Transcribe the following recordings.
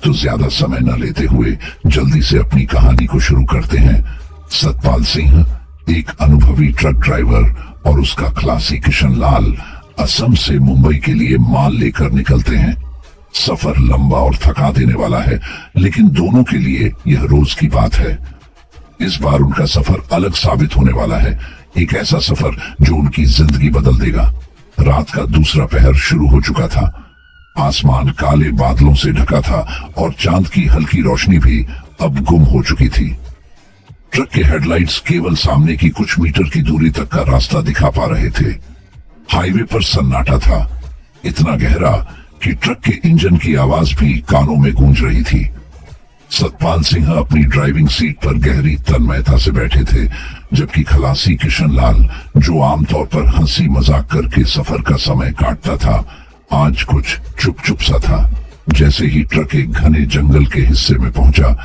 तो ज्यादा समय न लेते हुए जल्दी से अपनी कहानी को शुरू करते हैं। सतपाल सिंह एक अनुभवी ट्रक ड्राइवर और उसका खलासी किशन लाल असम से मुंबई के लिए माल लेकर निकलते हैं। सफर लंबा और थका देने वाला है, लेकिन दोनों के लिए यह रोज की बात है। इस बार उनका सफर अलग साबित होने वाला है, एक ऐसा सफर जो उनकी जिंदगी बदल देगा। रात का दूसरा पहर शुरू हो चुका था। आसमान काले बादलों से ढका था और चांद की हल्की रोशनी भी अब गुम हो चुकी थी। ट्रक के हेडलाइट्स केवल सामने की कुछ मीटर की दूरी तक का रास्ता दिखा पा रहे थे। हाईवे पर सन्नाटा था, इतना गहरा कि ट्रक के इंजन की आवाज भी कानों में गूंज रही थी। सतपाल सिंह अपनी ड्राइविंग सीट पर गहरी तन्मयता से बैठे थे, जबकि खलासी किशन लाल, जो आमतौर पर हंसी मजाक करके सफर का समय काटता था, आज कुछ चुप चुप सा था। जैसे ही ट्रक एक घने जंगल के हिस्से में पहुंचा,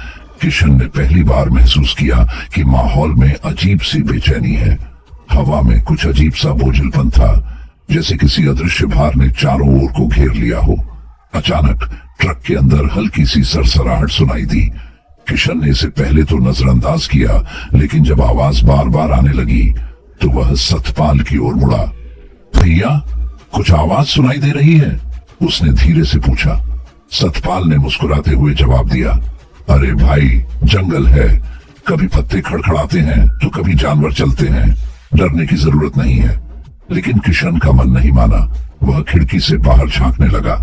किशन ने पहली बार महसूस किया कि माहौल में अजीब सी बेचैनी है। हवा में कुछ अजीब सा बोझलपन था, जैसे किसी अदृश्य भार ने चारों ओर को घेर लिया हो। अचानक ट्रक के अंदर हल्की सी सरसराहट सुनाई दी। किशन ने इसे पहले तो नजरअंदाज किया, लेकिन जब आवाज बार बार आने लगी तो वह सतपाल की ओर मुड़ा। भैया, कुछ आवाज सुनाई दे रही है? उसने धीरे से पूछा। सतपाल ने मुस्कुराते हुए जवाब दिया, अरे भाई, जंगल है, कभी पत्ते खड़खड़ाते हैं तो कभी जानवर चलते हैं, डरने की जरूरत नहीं है। लेकिन किशन का मन नहीं माना। वह खिड़की से बाहर झांकने लगा।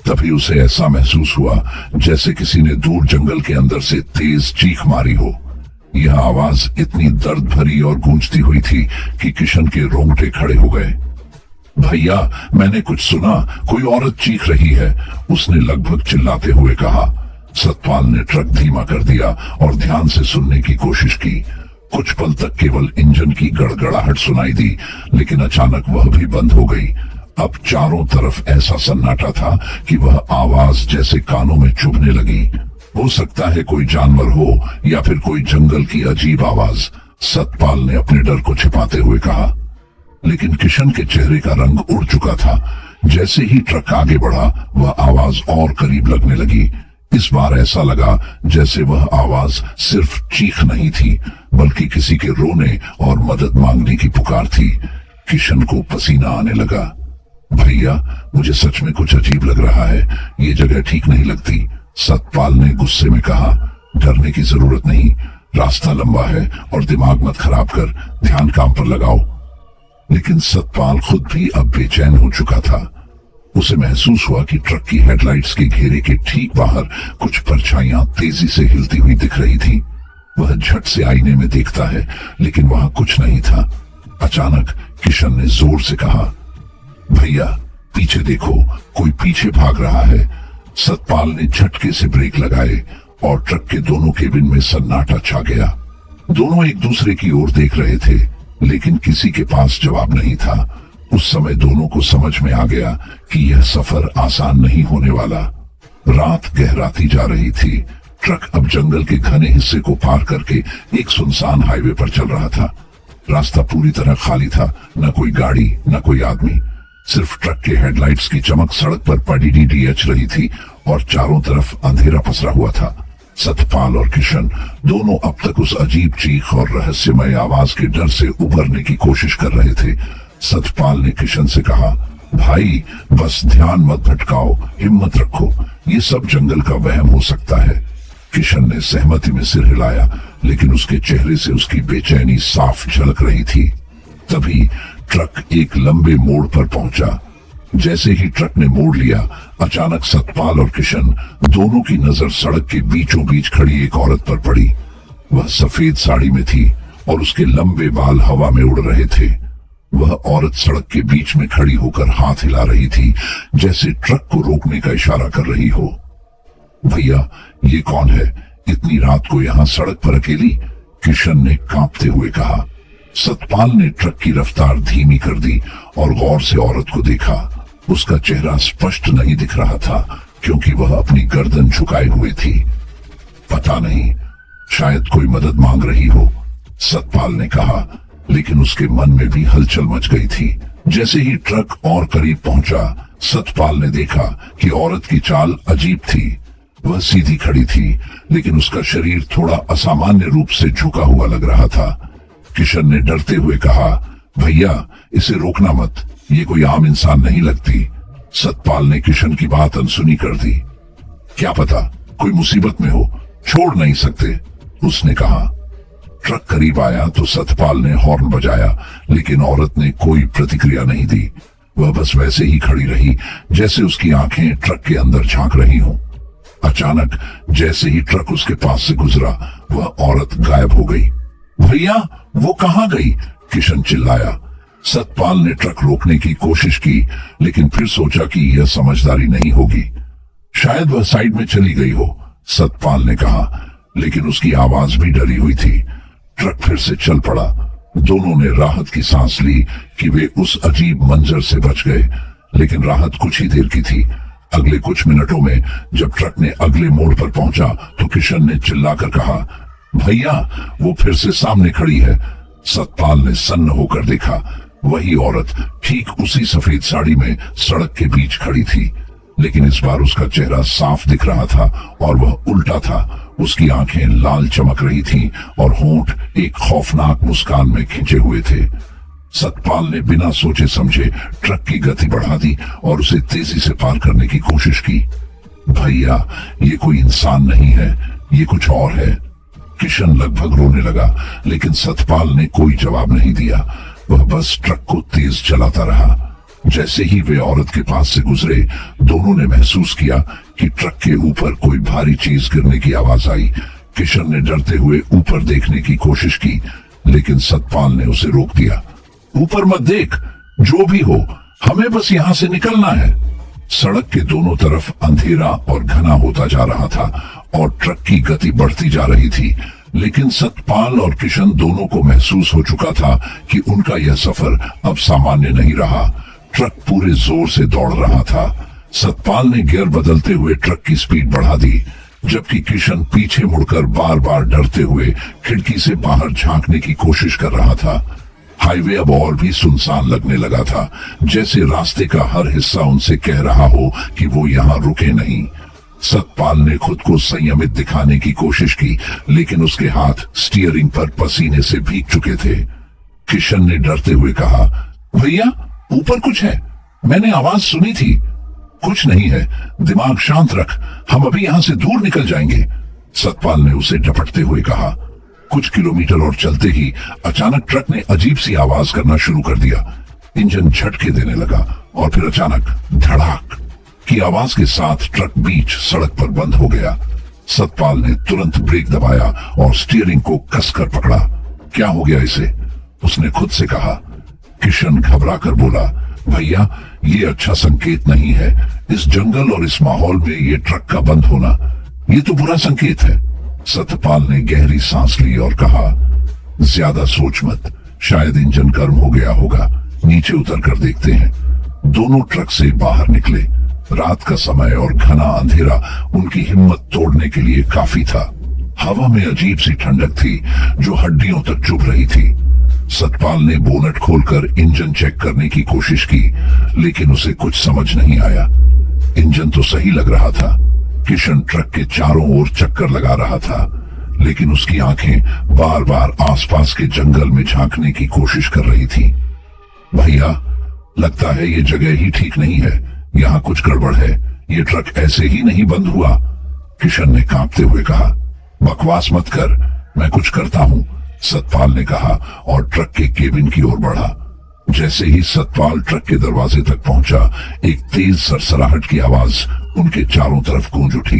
तभी उसे ऐसा महसूस हुआ जैसे किसी ने दूर जंगल के अंदर से तेज चीख मारी हो। यह आवाज इतनी दर्द भरी और गूंजती हुई थी कि किशन के रोंगटे खड़े हो गए। भैया, मैंने कुछ सुना, कोई औरत चीख रही है, उसने लगभग चिल्लाते हुए कहा। सतपाल ने ट्रक धीमा कर दिया और ध्यान से सुनने की कोशिश की। कुछ पल तक केवल इंजन की गड़गड़ाहट सुनाई दी, लेकिन अचानक वह भी बंद हो गई। अब चारों तरफ ऐसा सन्नाटा था कि वह आवाज जैसे कानों में चुभने लगी। हो सकता है कोई जानवर हो या फिर कोई जंगल की अजीब आवाज, सतपाल ने अपने डर को छिपाते हुए कहा। लेकिन किशन के चेहरे का रंग उड़ चुका था। जैसे ही ट्रक आगे बढ़ा, वह आवाज और करीब लगने लगी। इस बार ऐसा लगा जैसे वह आवाज सिर्फ चीख नहीं थी, बल्कि किसी के रोने और मदद मांगने की पुकार थी। किशन को पसीना आने लगा। भैया, मुझे सच में कुछ अजीब लग रहा है, ये जगह ठीक नहीं लगती, सतपाल ने गुस्से में कहा। डरने की जरूरत नहीं, रास्ता लंबा है और दिमाग मत खराब कर, ध्यान काम पर लगाओ। लेकिन सतपाल खुद भी अब बेचैन हो चुका था। उसे महसूस हुआ कि ट्रक की हेडलाइट्स के घेरे के ठीक बाहर कुछ परछाइयां तेजी से हिलती हुई दिख रही थी। वह झट से आईने में देखता है, लेकिन वहां कुछ नहीं था। अचानक किशन ने जोर से कहा, भैया, पीछे देखो, कोई पीछे भाग रहा है। सतपाल ने झटके से ब्रेक लगाए और ट्रक के दोनों केबिन में सन्नाटा छा गया। दोनों एक दूसरे की ओर देख रहे थे, लेकिन किसी के पास जवाब नहीं था। उस समय दोनों को समझ में आ गया कि यह सफर आसान नहीं होने वाला। रात गहराती जा रही थी। ट्रक अब जंगल के घने हिस्से को पार करके एक सुनसान हाईवे पर चल रहा था। रास्ता पूरी तरह खाली था, न कोई गाड़ी, न कोई आदमी। सिर्फ ट्रक के हेडलाइट्स की चमक सड़क पर पड़ीडीएच रही थी और चारों तरफ अंधेरा पसरा हुआ था। सतपाल और किशन दोनों अब तक उस अजीब चीख और रहस्यमय आवाज के डर से उबरने की कोशिश कर रहे थे। सतपाल ने किशन से कहा, भाई, बस ध्यान मत भटकाओ, हिम्मत रखो, ये सब जंगल का वहम हो सकता है। किशन ने सहमति में सिर हिलाया, लेकिन उसके चेहरे से उसकी बेचैनी साफ झलक रही थी। तभी ट्रक एक लंबे मोड़ पर पहुंचा। जैसे ही ट्रक ने मोड़ लिया, अचानक सतपाल और किशन दोनों की नजर सड़क के बीचों बीच खड़ी एक औरत पर पड़ी। वह सफेद साड़ी में थी और उसके लंबे बाल हवा में उड़ रहे थे। वह औरत सड़क के बीच में खड़ी होकर हाथ हिला रही थी, जैसे ट्रक को रोकने का इशारा कर रही हो। भैया, ये कौन है, इतनी रात को यहाँ सड़क पर अकेली? किशन ने कांपते हुए कहा। सतपाल ने ट्रक की रफ्तार धीमी कर दी और गौर से औरत को देखा। उसका चेहरा स्पष्ट नहीं दिख रहा था, क्योंकि वह अपनी गर्दन झुकाए हुए थी। पता नहीं, शायद कोई मदद मांग रही हो, सतपाल ने कहा, लेकिन उसके मन में भी हलचल मच गई थी। जैसे ही ट्रक और करीब पहुंचा, सतपाल ने देखा कि औरत की चाल अजीब थी। वह सीधी खड़ी थी, लेकिन उसका शरीर थोड़ा असामान्य रूप से झुका हुआ लग रहा था। किशन ने डरते हुए कहा, भैया इसे रोकना मत, ये कोई आम इंसान नहीं लगती। सतपाल ने किशन की बात अनसुनी कर दी। क्या पता कोई मुसीबत में हो, छोड़ नहीं सकते, उसने कहा। ट्रक करीब आया तो सतपाल ने हॉर्न बजाया, लेकिन औरत ने कोई प्रतिक्रिया नहीं दी। वह बस वैसे ही खड़ी रही जैसे उसकी आंखें ट्रक के अंदर झांक रही हों। अचानक जैसे ही ट्रक उसके पास से गुजरा, वह औरत गायब हो गई। भैया वो कहां गई? किशन चिल्लाया। सतपाल ने ट्रक रोकने की कोशिश की, लेकिन फिर सोचा कि यह समझदारी नहीं होगी। शायद वह साइड में चली गई हो, सतपाल ने कहा, लेकिन उसकी आवाज भी डरी हुई थी। ट्रक फिर से चल पड़ा। दोनों ने राहत की सांस ली कि वे उस अजीब मंजर से बच गए, लेकिन राहत कुछ ही देर की थी। अगले कुछ मिनटों में जब ट्रक ने अगले मोड़ पर पहुंचा तो किशन ने चिल्लाकर कहा, भैया वो फिर से सामने खड़ी है। सतपाल ने सन्न होकर देखा। वही औरत ठीक उसी सफेद साड़ी में सड़क के बीच खड़ी थी, लेकिन इस बार उसका चेहरा साफ दिख रहा था और वह उल्टा था। उसकी आंखें लाल चमक रही थीं और होंठ एक खौफनाक मुस्कान में खिंचे हुए थे। सतपाल ने बिना सोचे समझे ट्रक की गति बढ़ा दी और उसे तेजी से पार करने की कोशिश की। भैया ये कोई इंसान नहीं है, ये कुछ और है। किशन लगभग रोने लगा, लेकिन सतपाल ने कोई जवाब नहीं दिया। वह बस ट्रक को तेज चलाता रहा। जैसे ही वे औरत के पास से गुजरे, दोनों ने महसूस किया कि ट्रक के ऊपर कोई भारी चीज गिरने की आवाज आई। किशन ने डरते हुए ऊपर देखने की कोशिश की, लेकिन सतपाल ने उसे रोक दिया। ऊपर मत देख, जो भी हो, हमें बस यहां से निकलना है। सड़क के दोनों तरफ अंधेरा और घना होता जा रहा था और ट्रक की गति बढ़ती जा रही थी, लेकिन सतपाल और किशन दोनों को महसूस हो चुका था कि उनका यह सफर अब सामान्य नहीं रहा। ट्रक पूरे जोर से दौड़ रहा था। सतपाल ने गियर बदलते हुए ट्रक की स्पीड बढ़ा दी, जबकि किशन पीछे मुड़कर बार बार डरते हुए खिड़की से बाहर झांकने की कोशिश कर रहा था। हाईवे अब और भी सुनसान लगने लगा था, जैसे रास्ते का हर हिस्सा उनसे कह रहा हो कि वो यहाँ रुके नहीं। सतपाल ने खुद को संयमित दिखाने की कोशिश की, लेकिन उसके हाथ स्टीयरिंग पर पसीने से भीग चुके थे। किशन ने डरते हुए कहा, भैया ऊपर कुछ है, मैंने आवाज सुनी थी। कुछ नहीं है, दिमाग शांत रख, हम अभी यहां से दूर निकल जाएंगे, सतपाल ने उसे झपटते हुए कहा। कुछ किलोमीटर और चलते ही अचानक ट्रक ने अजीब सी आवाज करना शुरू कर दिया। इंजन झटके देने लगा और फिर अचानक धड़ाक की आवाज के साथ ट्रक बीच सड़क पर बंद हो गया। सतपाल ने तुरंत ब्रेक दबाया और स्टीयरिंग को कसकर पकड़ा। क्या हो गया इसे? उसने खुद से कहा। किशन घबराकर बोला, भैया ये अच्छा संकेत नहीं है। इस जंगल और इस माहौल में ये ट्रक का बंद होना, ये तो बुरा संकेत है। सतपाल ने गहरी सांस ली और कहा, ज्यादा सोच मत, शायद इंजन गर्म हो गया होगा, नीचे उतर कर देखते हैं। दोनों ट्रक से बाहर निकले। रात का समय और घना अंधेरा उनकी हिम्मत तोड़ने के लिए काफी था। हवा में अजीब सी ठंडक थी जो हड्डियों तक चुभ रही थी। सतपाल ने बोनट खोलकर इंजन चेक करने की कोशिश की, लेकिन उसे कुछ समझ नहीं आया। इंजन तो सही लग रहा था। किशन ट्रक के चारों ओर चक्कर लगा रहा था, लेकिन उसकी आंखें बार बार आसपास के जंगल में झांकने की कोशिश कर रही थी। भैया लगता है ये जगह ही ठीक नहीं है, यहाँ कुछ गड़बड़ है, ये ट्रक ऐसे ही नहीं बंद हुआ, किशन ने कांपते हुए कहा। बकवास मत कर, मैं कुछ करता हूं, सतपाल ने कहा और ट्रक के केबिन की ओर बढ़ा। जैसे ही सतपाल ट्रक के दरवाजे तक पहुंचा, एक तेज सरसराहट की आवाज उनके चारों तरफ गूंज उठी।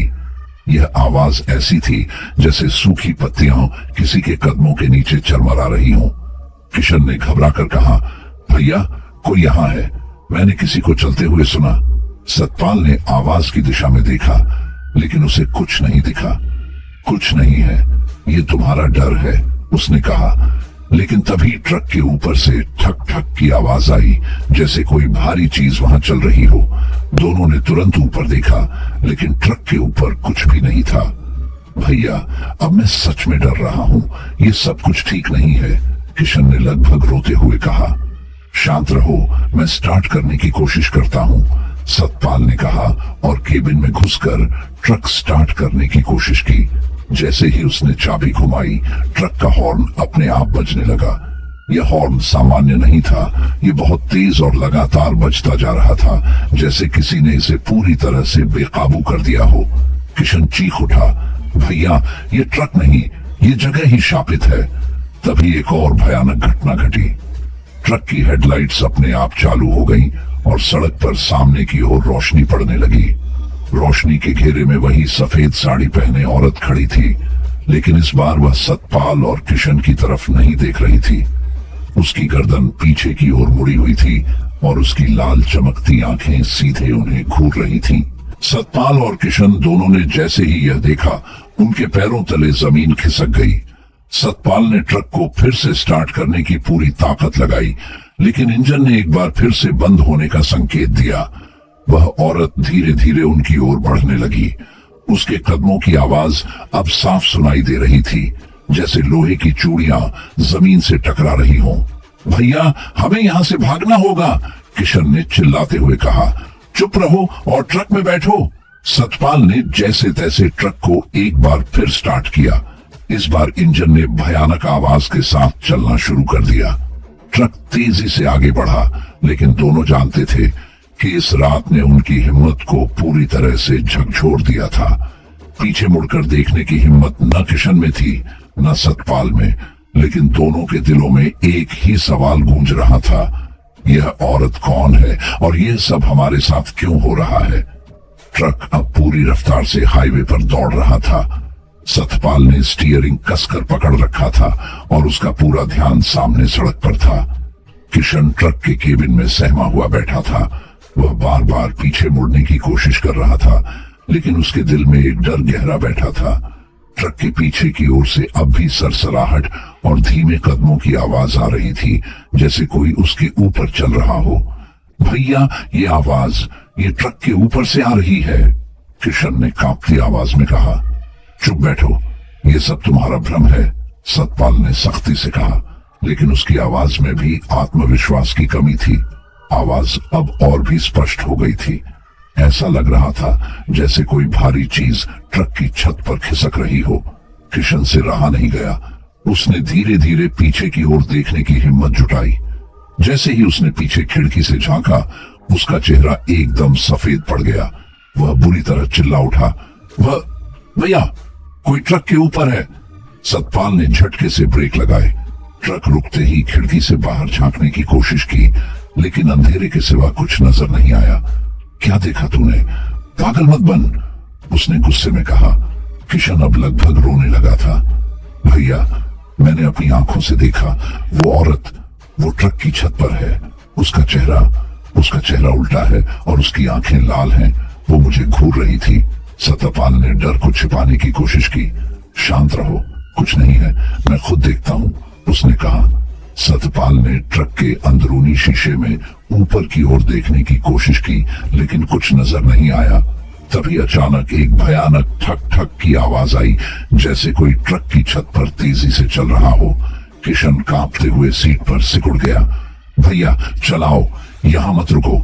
यह आवाज ऐसी थी जैसे सूखी पत्तियां किसी के कदमों के नीचे चरमरा रही हों। किशन ने घबराकर कहा, भैया कोई यहाँ है, मैंने किसी को चलते हुए सुना। सतपाल ने आवाज की दिशा में देखा, लेकिन उसे कुछ नहीं दिखा। कुछ नहीं है, ये तुम्हारा डर है, उसने कहा। लेकिन तभी ट्रक के ऊपर से ठक ठक की आवाज आई, जैसे कोई भारी चीज वहां चल रही हो। दोनों ने तुरंत ऊपर देखा, लेकिन ट्रक के ऊपर कुछ भी नहीं था। भैया अब मैं सच में डर रहा हूं, ये सब कुछ ठीक नहीं है, किशन ने लगभग रोते हुए कहा। शांत रहो, मैं स्टार्ट करने की कोशिश करता हूं, सतपाल ने कहा और केबिन में घुसकर ट्रक स्टार्ट करने की कोशिश की। जैसे ही उसने चाबी घुमाई, ट्रक का हॉर्न अपने आप बजने लगा। यह हॉर्न सामान्य नहीं था, ये बहुत तेज और लगातार बजता जा रहा था, जैसे किसी ने इसे पूरी तरह से बेकाबू कर दिया हो। किशन चीख उठा, भैया ये ट्रक नहीं, ये जगह ही शापित है। तभी एक और भयानक घटना घटी। ट्रक की हेडलाइट्स अपने आप चालू हो गईं और सड़क पर सामने की ओर रोशनी पड़ने लगी। रोशनी के घेरे में वही सफेद साड़ी पहने औरत खड़ी थी, लेकिन इस बार वह सतपाल और किशन की तरफ नहीं देख रही थी। उसकी गर्दन पीछे की ओर मुड़ी हुई थी और उसकी लाल चमकती आंखें सीधे उन्हें घूर रही थीं। सतपाल और किशन दोनों ने जैसे ही यह देखा, उनके पैरों तले जमीन खिसक गई। सतपाल ने ट्रक को फिर से स्टार्ट करने की पूरी ताकत लगाई, लेकिन इंजन ने एक बार फिर से बंद होने का संकेत दिया। वह औरत धीरे धीरे उनकी ओर बढ़ने लगी। उसके कदमों की आवाज अब साफ सुनाई दे रही थी, जैसे लोहे की चूड़ियां जमीन से टकरा रही हों। भैया हमें यहां से भागना होगा, किशन ने चिल्लाते हुए कहा। चुप रहो और ट्रक में बैठो। सतपाल ने जैसे तैसे ट्रक को एक बार फिर स्टार्ट किया। इस बार इंजन ने भयानक आवाज के साथ चलना शुरू कर दिया। ट्रक तेजी से आगे बढ़ा, लेकिन दोनों जानते थे कि इस रात ने उनकी हिम्मत को पूरी तरह से झकझोर दिया था। पीछे मुड़कर देखने की हिम्मत न किशन में थी न सतपाल में, लेकिन दोनों के दिलों में एक ही सवाल गूंज रहा था, यह औरत कौन है और यह सब हमारे साथ क्यों हो रहा है। ट्रक अब पूरी रफ्तार से हाईवे पर दौड़ रहा था। सतपाल ने स्टीयरिंग कसकर पकड़ रखा था और उसका पूरा ध्यान सामने सड़क पर था। किशन ट्रक के केबिन में सहमा हुआ बैठा था। वह बार बार पीछे मुड़ने की कोशिश कर रहा था, लेकिन उसके दिल में एक डर गहरा बैठा था। ट्रक के पीछे की ओर से अब भी सरसराहट और धीमे कदमों की आवाज आ रही थी, जैसे कोई उसके ऊपर चल रहा हो। भैया ये आवाज ये ट्रक के ऊपर से आ रही है, किशन ने कांपती आवाज में कहा। चुप बैठो, ये सब तुम्हारा भ्रम है, सतपाल ने सख्ती से कहा, लेकिन उसकी आवाज में भी आत्मविश्वास की कमी थी। आवाज अब और भी स्पष्ट हो गई थी। ऐसा लग रहा था जैसे कोई भारी चीज ट्रक की छत पर खिसक रही हो। किशन से रहा नहीं गया। उसने धीरे धीरे पीछे की ओर देखने की हिम्मत जुटाई। जैसे ही उसने पीछे खिड़की से झांका, उसका चेहरा एकदम सफेद पड़ गया। वह बुरी तरह चिल्ला उठा, वह भैया कोई ट्रक के ऊपर है। सतपाल ने झटके से ब्रेक लगाए। ट्रक रुकते ही खिड़की से बाहर झांकने की कोशिश की, लेकिन अंधेरे के सिवा कुछ नजर नहीं आया। क्या देखा तूने? पागल मत बन, उसने गुस्से में कहा। किशन अब लगभग रोने लगा था। भैया मैंने अपनी आंखों से देखा, वो औरत वो ट्रक की छत पर है। उसका चेहरा उल्टा है और उसकी आंखें लाल हैं। वो मुझे घूर रही थी। सतपाल ने डर को छिपाने की कोशिश की। शांत रहो, कुछ नहीं है, मैं खुद देखता हूं, उसने कहा। सतपाल ने ट्रक के अंदरूनी शीशे में ऊपर की ओर देखने की कोशिश की, लेकिन कुछ नजर नहीं आया। तभी अचानक एक भयानक ठक ठक की आवाज आई, जैसे कोई ट्रक की छत पर तेजी से चल रहा हो। किशन कांपते हुए सीट पर सिकुड़ गया। भैया चलाओ, यहां मत रुको,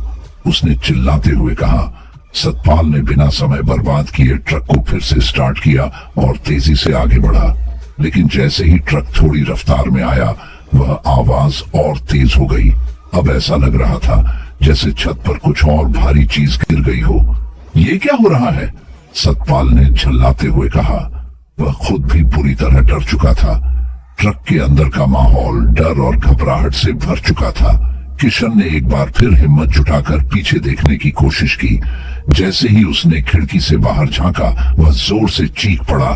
उसने चिल्लाते हुए कहा। सतपाल ने बिना समय बर्बाद किए ट्रक को फिर से स्टार्ट किया और तेजी से आगे बढ़ा, लेकिन जैसे ही ट्रक थोड़ी रफ्तार में आया, वह आवाज और तेज हो गई। अब ऐसा लग रहा था जैसे छत पर कुछ और भारी चीज गिर गई हो। ये क्या हो रहा है? सतपाल ने झल्लाते हुए कहा। वह खुद भी पूरी तरह डर चुका था। ट्रक के अंदर का माहौल डर और घबराहट से भर चुका था। किशन ने एक बार फिर हिम्मत जुटाकर पीछे देखने की कोशिश की। जैसे ही उसने खिड़की से बाहर झांका, वह जोर से चीख पड़ा,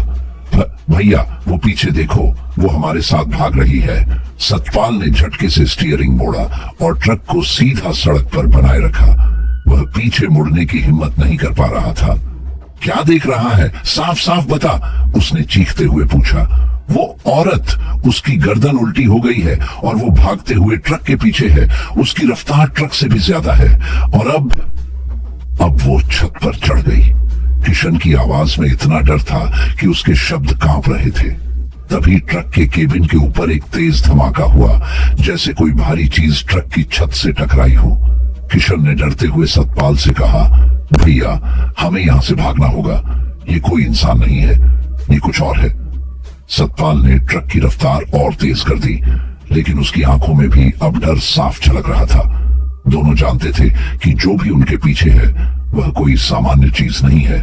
भैया वो पीछे देखो, वो हमारे साथ भाग रही है। सतपाल ने झटके से स्टीयरिंग मोड़ा और ट्रक को सीधा सड़क पर बनाए रखा। वह पीछे मुड़ने की हिम्मत नहीं कर पा रहा था। क्या देख रहा है? साफ साफ बता, उसने चीखते हुए पूछा। वो औरत, उसकी गर्दन उल्टी हो गई है और वो भागते हुए ट्रक के पीछे है। उसकी रफ्तार ट्रक से भी ज्यादा है और अब वो छत पर चढ़ गई। किशन की आवाज में इतना डर था कि उसके शब्द कांप रहे थे। तभी ट्रक के केबिन के ऊपर एक तेज धमाका हुआ, जैसे कोई भारी चीज ट्रक की छत से टकराई हो। किशन ने डरते हुए सतपाल से कहा, भैया हमें यहां से भागना होगा, ये कोई इंसान नहीं है, ये कुछ और है। सतपाल ने ट्रक की रफ्तार और तेज कर दी, लेकिन उसकी आंखों में भी अब डर साफ झलक रहा था। दोनों जानते थे कि जो भी उनके पीछे है वह कोई सामान्य चीज नहीं है।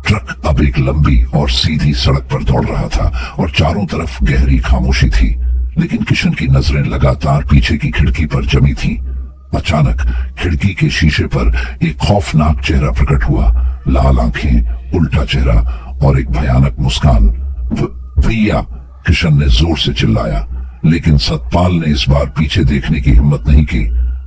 ट्रक अब एक लंबी और सीधी सड़क पर दौड़ रहा था और चारों तरफ गहरी खामोशी थी, लेकिन किशन की नजरें लगातार पीछे की खिड़की पर जमी थीं। अचानक खिड़की के शीशे पर एक खौफनाक चेहरा प्रकट हुआ, लाल आंखें, उल्टा चेहरा और एक भयानक मुस्कान। भैया, किशन ने जोर से चिल्लाया, लेकिन सतपाल ने इस बार पीछे देखने की हिम्मत नहीं की।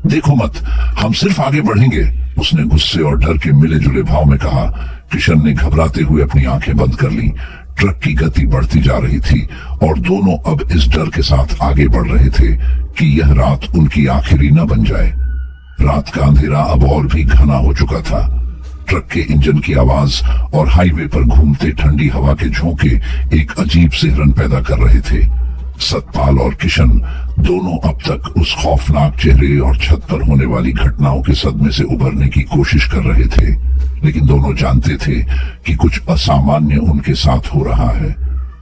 देखो मत, हम सिर्फ आगे बढ़ेंगे, उसने गुस्से और डर के मिले जुले भाव में कहा। किशन ने घबराते हुए अपनी आंखें बंद कर ली। ट्रक की गति बढ़ती जा रही थी और दोनों अब इस डर के साथ आगे बढ़ रहे थे कि यह रात उनकी आखिरी न बन जाए। रात का अंधेरा अब और भी घना हो चुका था। ट्रक के इंजन की आवाज और हाईवे पर घूमते ठंडी हवा के झोंके एक अजीब सिहरन पैदा कर रहे थे। सतपाल और किशन दोनों अब तक उस खौफनाक चेहरे और छत पर होने वाली घटनाओं के सदमे से उबरने की कोशिश कर रहे थे, लेकिन दोनों जानते थे कि कुछ असामान्य उनके साथ हो रहा है।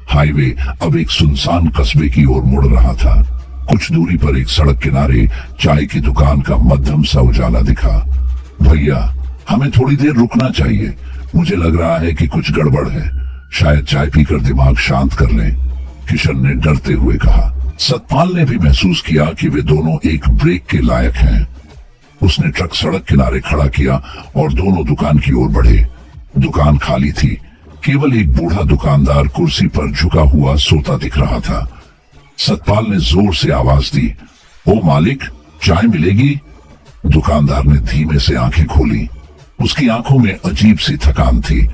हाईवे अब एक सुनसान कस्बे की ओर मुड़ रहा था। कुछ दूरी पर एक सड़क किनारे चाय की दुकान का मध्यम सा उजाला दिखा। भैया, हमें थोड़ी देर रुकना चाहिए, मुझे लग रहा है कि कुछ गड़बड़ है, शायद चाय पीकर दिमाग शांत कर लें, किशन ने डरते हुए कहा। सतपाल ने भी महसूस किया कि वे दोनों एक ब्रेक के लायक हैं। उसने ट्रक सड़क किनारे खड़ा किया और दोनों दुकान की ओर बढ़े। दुकान खाली थी, केवल एक बूढ़ा दुकानदार कुर्सी पर झुका हुआ सोता दिख रहा था। सतपाल ने जोर से आवाज दी, ओ मालिक, चाय मिलेगी? दुकानदार ने धीमे से आंखें खोली। उसकी आंखों में अजीब सी थकान थी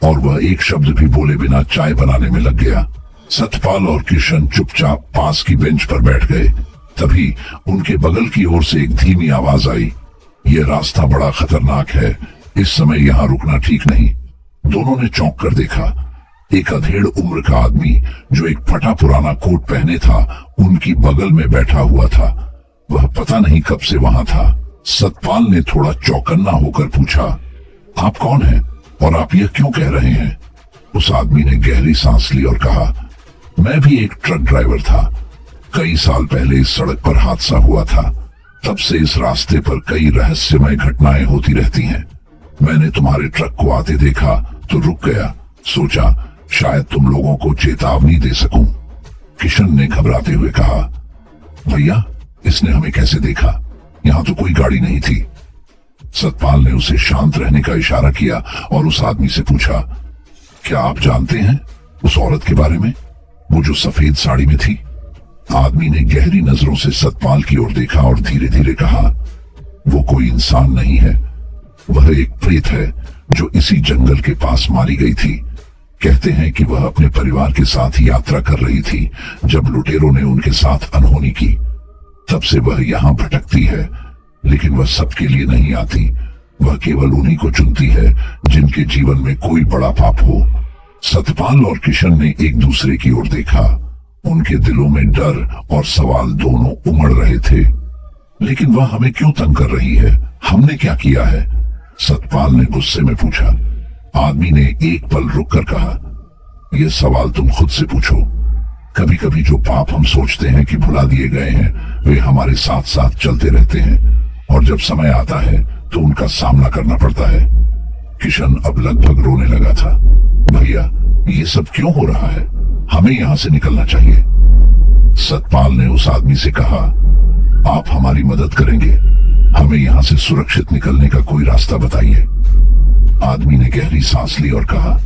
और वह एक शब्द भी बोले बिना चाय बनाने में लग गया। सतपाल और किशन चुपचाप पास की बेंच पर बैठ गए। तभी उनके बगल की ओर से एक धीमी आवाज आई, यह रास्ता बड़ा खतरनाक है, इस समय यहाँ रुकना ठीक नहीं। दोनों ने चौंक कर देखा। एक अधेड़ उम्र का आदमी जो एक फटा पुराना कोट पहने था उनकी बगल में बैठा हुआ था। वह पता नहीं कब से वहां था। सतपाल ने थोड़ा चौकन्ना होकर पूछा, आप कौन हैं और आप यह क्यों कह रहे हैं? उस आदमी ने गहरी सांस ली और कहा, मैं भी एक ट्रक ड्राइवर था। कई साल पहले इस सड़क पर हादसा हुआ था, तब से इस रास्ते पर कई रहस्यमय घटनाएं होती रहती हैं। मैंने तुम्हारे ट्रक को आते देखा तो रुक गया, सोचा शायद तुम लोगों को चेतावनी दे सकूं। किशन ने घबराते हुए कहा, भैया, इसने हमें कैसे देखा? यहां तो कोई गाड़ी नहीं थी। सतपाल ने उसे शांत रहने का इशारा किया और उस आदमी से पूछा, क्या आप जानते हैं उस औरत के बारे में, वो जो सफेद साड़ी में थी? आदमी ने गहरी नजरों से सतपाल की ओर देखा और धीरे धीरे कहा, वो कोई इंसान नहीं है, वह एक प्रेत है जो इसी जंगल के पास मारी गई थी। कहते हैं कि वह अपने परिवार के साथ यात्रा कर रही थी जब लुटेरों ने उनके साथ अनहोनी की। तब से वह यहाँ भटकती है, लेकिन वह सबके लिए नहीं आती। वह केवल उन्हीं को चुनती है जिनके जीवन में कोई बड़ा पाप हो। सतपाल और किशन ने एक दूसरे की ओर देखा। उनके दिलों में डर और सवाल दोनों उमड़ रहे थे। लेकिन वह हमें क्यों तंग कर रही है? हमने क्या किया है? सतपाल ने गुस्से में पूछा। आदमी ने एक पल रुककर कहा, यह सवाल तुम खुद से पूछो। कभी कभी जो पाप हम सोचते हैं कि भुला दिए गए हैं, वे हमारे साथ साथ चलते रहते हैं और जब समय आता है तो उनका सामना करना पड़ता है। किशन अब लगभग रोने लगा था। भैया, ये सब क्यों हो रहा है? हमें यहां से निकलना चाहिए। सतपाल ने उस आदमी से कहा, आप हमारी मदद करेंगे, हमें यहां से सुरक्षित निकलने का कोई रास्ता बताइए। आदमी ने गहरी सांस ली और कहा,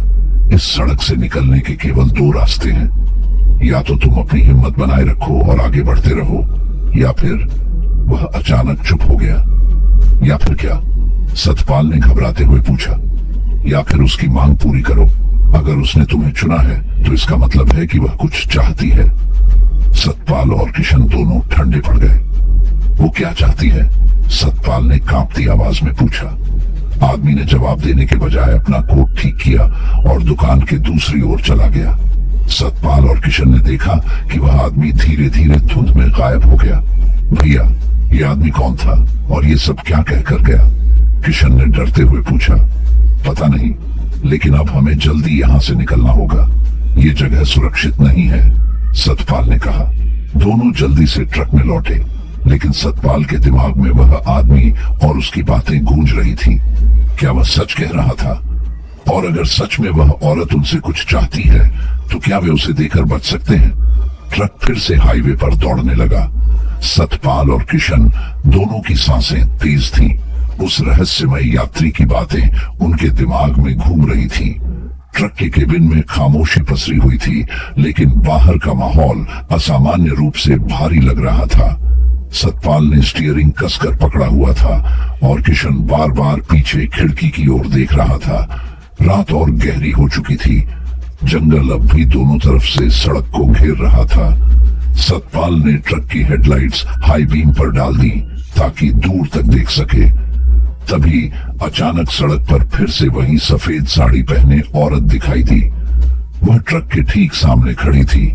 इस सड़क से निकलने के केवल दो रास्ते हैं, या तो तुम अपनी हिम्मत बनाए रखो और आगे बढ़ते रहो, या फिर वह अचानक चुप हो गया। या फिर क्या? सतपाल ने घबराते हुए पूछा। या फिर उसकी मांग पूरी करो। अगर उसने तुम्हें चुना है तो इसका मतलब है कि वह कुछ चाहती है। सतपाल और किशन दोनों ठंडे पड़ गए। वो क्या चाहती है? सतपाल ने कांपती आवाज में पूछा। आदमी ने जवाब देने के बजाय अपना कोट ठीक किया और दुकान के दूसरी ओर चला गया। सतपाल और किशन ने देखा कि वह आदमी धीरे धीरे धुंध में गायब हो गया। भैया, ये आदमी कौन था और ये सब क्या कहकर गया? किशन ने डरते हुए पूछा। पता नहीं, लेकिन अब हमें जल्दी यहाँ से निकलना होगा, ये जगह सुरक्षित नहीं है, सतपाल ने कहा। दोनों जल्दी से ट्रक में लौटे, लेकिन सतपाल के दिमाग में वह आदमी और उसकी बातें गूंज रही थी। क्या वह सच कह रहा था? और अगर सच में वह औरत उनसे कुछ चाहती है तो क्या वे उसे देकर बच सकते हैं? ट्रक फिर से हाईवे पर दौड़ने लगा। सतपाल और किशन दोनों की सांसें तेज थीं। उस रहस्यमय यात्री की बातें उनके दिमाग में घूम रही थी। ट्रक के केबिन में खामोशी पसरी हुई थी, लेकिन बाहर का माहौल असामान्य रूप से भारी लग रहा था। सतपाल ने स्टीयरिंग कसकर पकड़ा हुआ था और किशन बार बार पीछे खिड़की की ओर देख रहा था। रात और गहरी हो चुकी थी। जंगल अब भी दोनों तरफ से सड़क को घेर रहा था। सतपाल ने ट्रक की हेडलाइट्स हाई बीम पर डाल दी ताकि दूर तक देख सके। तभी अचानक सड़क पर फिर से वही सफेद साड़ी पहने औरत दिखाई दी। वह ट्रक के ठीक सामने खड़ी थी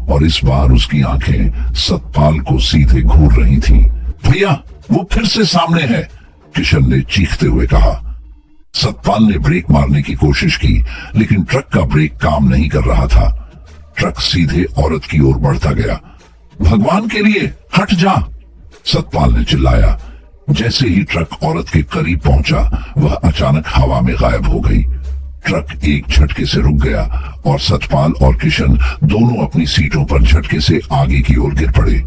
और इस बार उसकी आंखें सतपाल को सीधे घूर रही थीं। भैया, वो फिर से सामने है, किशन ने चीखते हुए कहा। सतपाल ने ब्रेक मारने की कोशिश की, लेकिन ट्रक का ब्रेक काम नहीं कर रहा था। ट्रक सीधे औरत की ओर बढ़ता गया। भगवान के लिए हट जा, सतपाल ने चिल्लाया। जैसे ही ट्रक औरत के करीब पहुंचा, वह अचानक हवा में गायब हो गई। ट्रक एक झटके से रुक गया और सतपाल और किशन दोनों अपनी सीटों पर झटके से आगे की ओर गिर पड़े।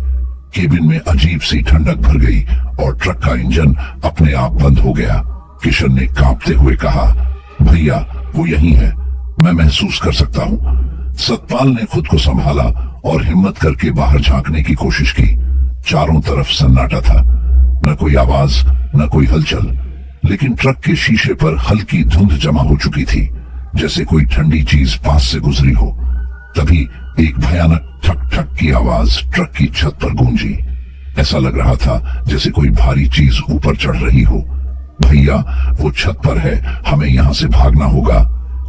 केबिन में अजीब सी ठंडक भर गई और ट्रक का इंजन अपने आप बंद हो गया। किशन ने कांपते हुए कहा, भैया, वो यहीं है, मैं महसूस कर सकता हूँ। सतपाल ने खुद को संभाला और हिम्मत करके बाहर झांकने की कोशिश की। चारों तरफ सन्नाटा था, न कोई आवाज, न कोई हलचल, लेकिन ट्रक के शीशे पर हल्की धुंध जमा हो चुकी थी, जैसे कोई ठंडी चीज पास से गुजरी हो। तभी एक भयानक ठक ठक की आवाज ट्रक की छत पर गूंजी। ऐसा लग रहा था जैसे कोई भारी चीज ऊपर चढ़ रही हो। भैया, वो छत पर है, हमें यहाँ से भागना होगा,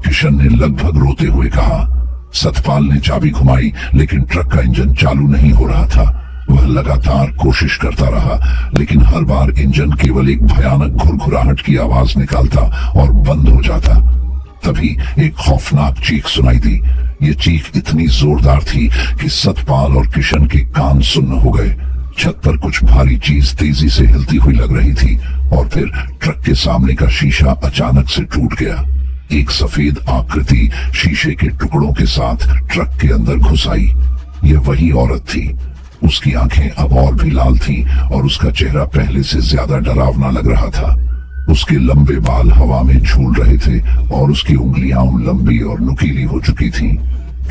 किशन ने लगभग रोते हुए कहा। सतपाल ने चाबी घुमाई, लेकिन ट्रक का इंजन चालू नहीं हो रहा था। वह लगातार कोशिश करता रहा, लेकिन हर बार इंजन केवल एक भयानक घुरघुराहट की आवाज निकालता और बंद हो जाता। तभी एक खौफनाक चीख सुनाई दी। ये चीख इतनी जोरदार थी कि सतपाल और किशन के कान सुन्न हो गए। छत पर कुछ भारी चीज तेजी से हिलती हुई लग रही थी और फिर ट्रक के सामने का शीशा अचानक से टूट गया। एक सफेद आकृति शीशे के टुकड़ों के साथ ट्रक के अंदर घुस आई। यह वही औरत थी। उसकी आंखें अब और भी लाल थीं और उसका चेहरा पहले से ज्यादा डरावना लग रहा था। उसके लंबे बाल हवा में झूल रहे थे और उसकी उंगलियां लंबी और नुकीली हो चुकी थीं।